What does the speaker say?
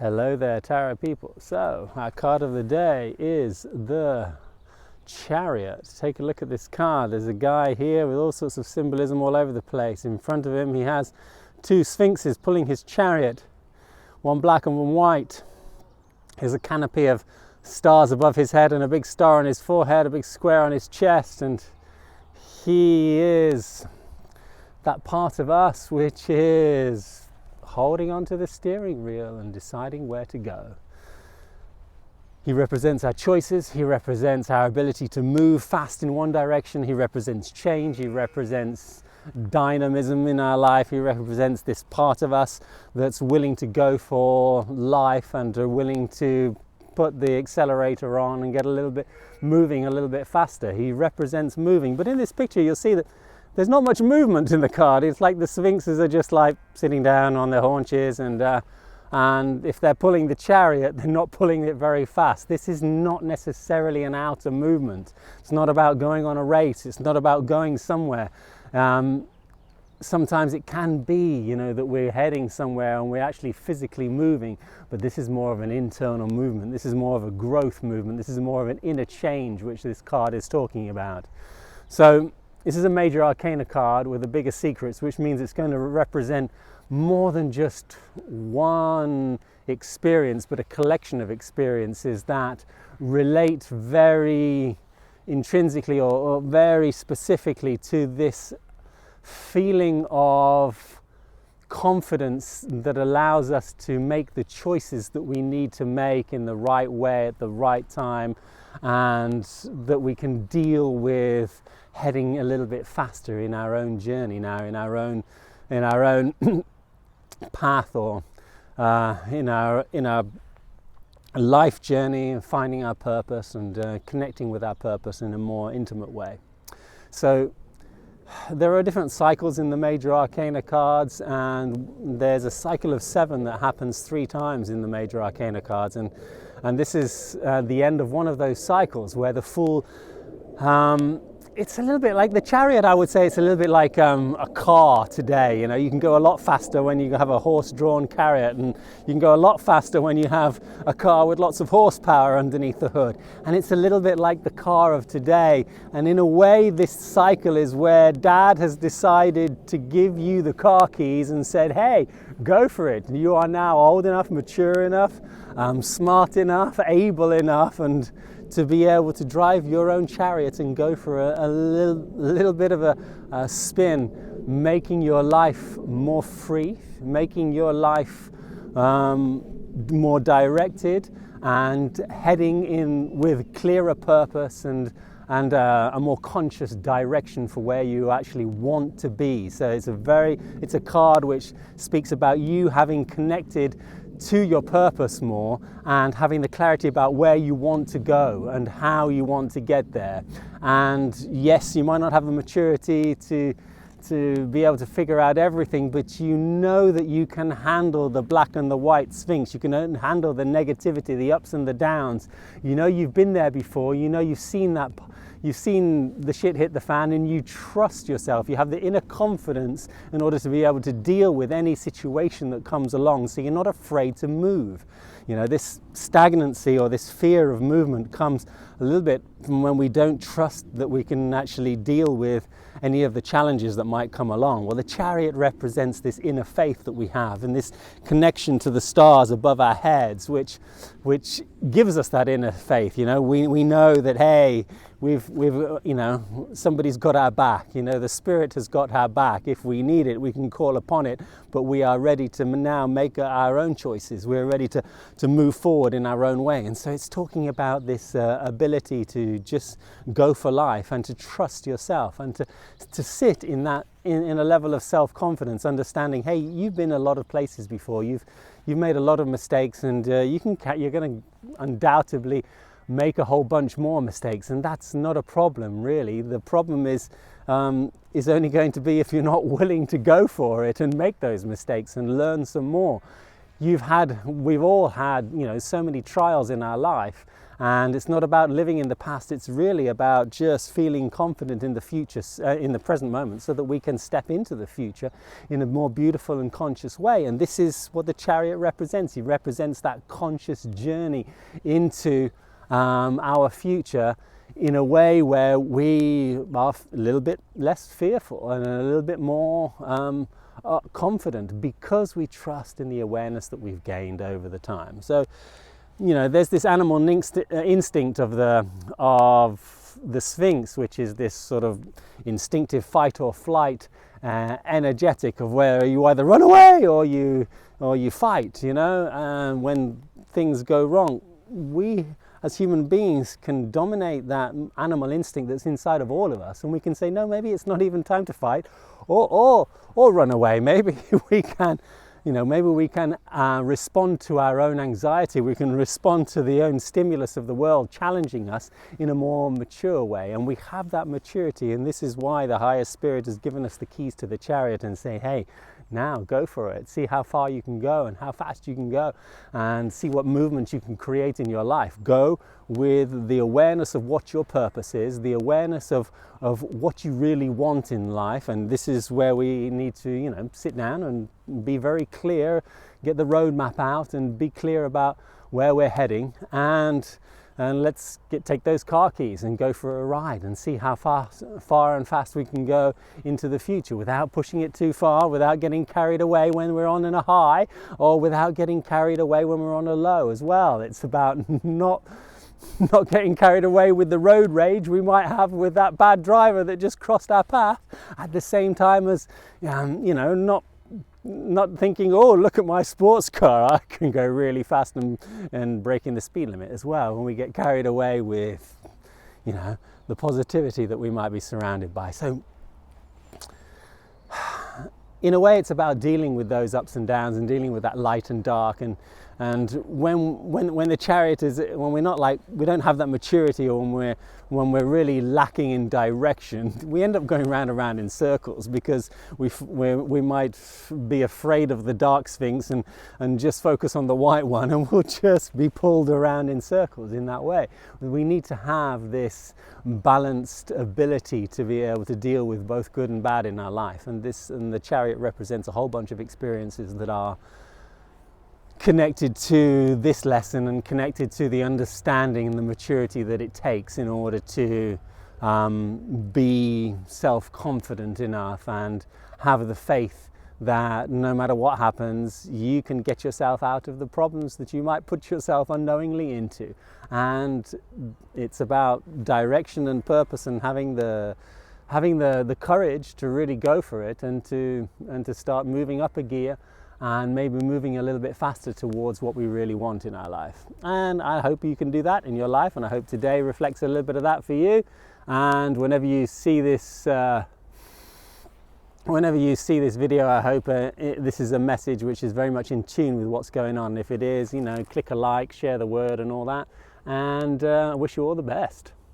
Hello there, tarot people. So our card of the day is the Chariot. Take a look at this card. There's a guy here with all sorts of symbolism all over the place. In front of him he has two sphinxes pulling his chariot, one black and one white. There's a canopy of stars above his head and a big star on his forehead, a big square on his chest, and he is that part of us which is holding onto the steering wheel and deciding where to go. He represents our choices, he represents our ability to move fast in one direction, he represents change, he represents dynamism in our life, he represents this part of us that's willing to go for life and are willing to put the accelerator on and get a little bit moving a little bit faster. He represents moving, but in this picture you'll see that there's not much movement in the card. It's like the sphinxes are just like sitting down on their haunches, and if they're pulling the chariot, they're not pulling it very fast. This is not necessarily an outer movement. It's not about going on a race. It's not about going somewhere. Sometimes it can be, that we're heading somewhere and we're actually physically moving, but this is more of an internal movement. This is more of a growth movement. This is more of an inner change, which this card is talking about. So this is a major arcana card with the bigger secrets, which means it's going to represent more than just one experience, but a collection of experiences that relate very intrinsically or very specifically to this feeling of confidence that allows us to make the choices that we need to make in the right way at the right time, and that we can deal with heading a little bit faster in our own journey now, in our own path, or in our life journey, and finding our purpose and connecting with our purpose in a more intimate way. So there are different cycles in the major arcana cards, and there's a cycle of 7 that happens 3 times in the major arcana cards, and this is the end of one of those cycles where the Fool, it's a little bit like the Chariot. I would say it's a little bit like a car today. You can go a lot faster when you have a horse-drawn chariot, and you can go a lot faster when you have a car with lots of horsepower underneath the hood. And it's a little bit like the car of today. And in a way, this cycle is where Dad has decided to give you the car keys and said, hey, go for it. You are now old enough, mature enough, smart enough, able enough, and to be able to drive your own chariot and go for a little bit of a spin, making your life more free, making your life more directed, and heading in with clearer purpose and a more conscious direction for where you actually want to be. So it's a card which speaks about you having connected to your purpose more and having the clarity about where you want to go and how you want to get there. And yes, you might not have the maturity to be able to figure out everything, but you know that you can handle the black and the white sphinx. You can handle the negativity, the ups and the downs. You've been there before. You've seen that. You've seen the shit hit the fan, and you trust yourself. You have the inner confidence in order to be able to deal with any situation that comes along, so you're not afraid to move. This stagnancy or this fear of movement comes a little bit from when we don't trust that we can actually deal with any of the challenges that might come along. Well, the Chariot represents this inner faith that we have, and this connection to the stars above our heads, which gives us that inner faith. We know that, hey, we've somebody's got our back. The Spirit has got our back. If we need it, we can call upon it, but we are ready to now make our own choices. We're ready to move forward in our own way. And so it's talking about this ability to just go for life and to trust yourself and to sit in that in a level of self-confidence, understanding, hey, you've been a lot of places before. You've made a lot of mistakes, and you're going to undoubtedly make a whole bunch more mistakes, and that's not a problem, really. The problem is only going to be if you're not willing to go for it and make those mistakes and learn some more. We've all had, so many trials in our life, And it's not about living in the past, it's really about just feeling confident in the future, in the present moment, so that we can step into the future in a more beautiful and conscious way. And this is what the Chariot represents. He represents that conscious journey into our future in a way where we are a little bit less fearful and a little bit more confident, because we trust in the awareness that we've gained over the time. So, you know, there's this animal instinct of the Sphinx, which is this sort of instinctive fight or flight energetic of where you either run away or you fight, you know. And when things go wrong, we as human beings can dominate that animal instinct that's inside of all of us, and we can say, no, maybe it's not even time to fight or run away. Maybe we can, you know, maybe we can respond to our own anxiety. We can respond to the own stimulus of the world challenging us in a more mature way. And we have that maturity, and this is why the higher spirit has given us the keys to the chariot and say, hey, now go for it. See how far you can go and how fast you can go, and see what movements you can create in your life. Go with the awareness of what your purpose is, the awareness of what you really want in life. And this is where we need to, you know, sit down and be very clear, get the roadmap out and be clear about where we're heading, and let's take those car keys and go for a ride and see how far and fast we can go into the future without pushing it too far, without getting carried away when we're on a high, or without getting carried away when we're on a low as well. It's about not getting carried away with the road rage we might have with that bad driver that just crossed our path, at the same time as, you know, not thinking, oh, look at my sports car, I can go really fast and breaking the speed limit as well, when we get carried away with, you know, the positivity that we might be surrounded by. So in a way, it's about dealing with those ups and downs and dealing with that light and dark. And when the chariot is, when we're not like, we don't have that maturity, or when we're really lacking in direction, we end up going round and round in circles, because we might be afraid of the dark Sphinx and just focus on the white one, and we'll just be pulled around in circles in that way. We need to have this balanced ability to be able to deal with both good and bad in our life. And the chariot represents a whole bunch of experiences that are connected to this lesson and connected to the understanding and the maturity that it takes in order to be self-confident enough and have the faith that no matter what happens, you can get yourself out of the problems that you might put yourself unknowingly into. And it's about direction and purpose, and having the courage to really go for it, and to start moving up a gear, and maybe moving a little bit faster towards what we really want in our life. And I hope you can do that in your life, and I hope today reflects a little bit of that for you. And whenever you see this video, I hope this is a message which is very much in tune with what's going on. If it is, you know, click a like, share the word and all that, and I wish you all the best.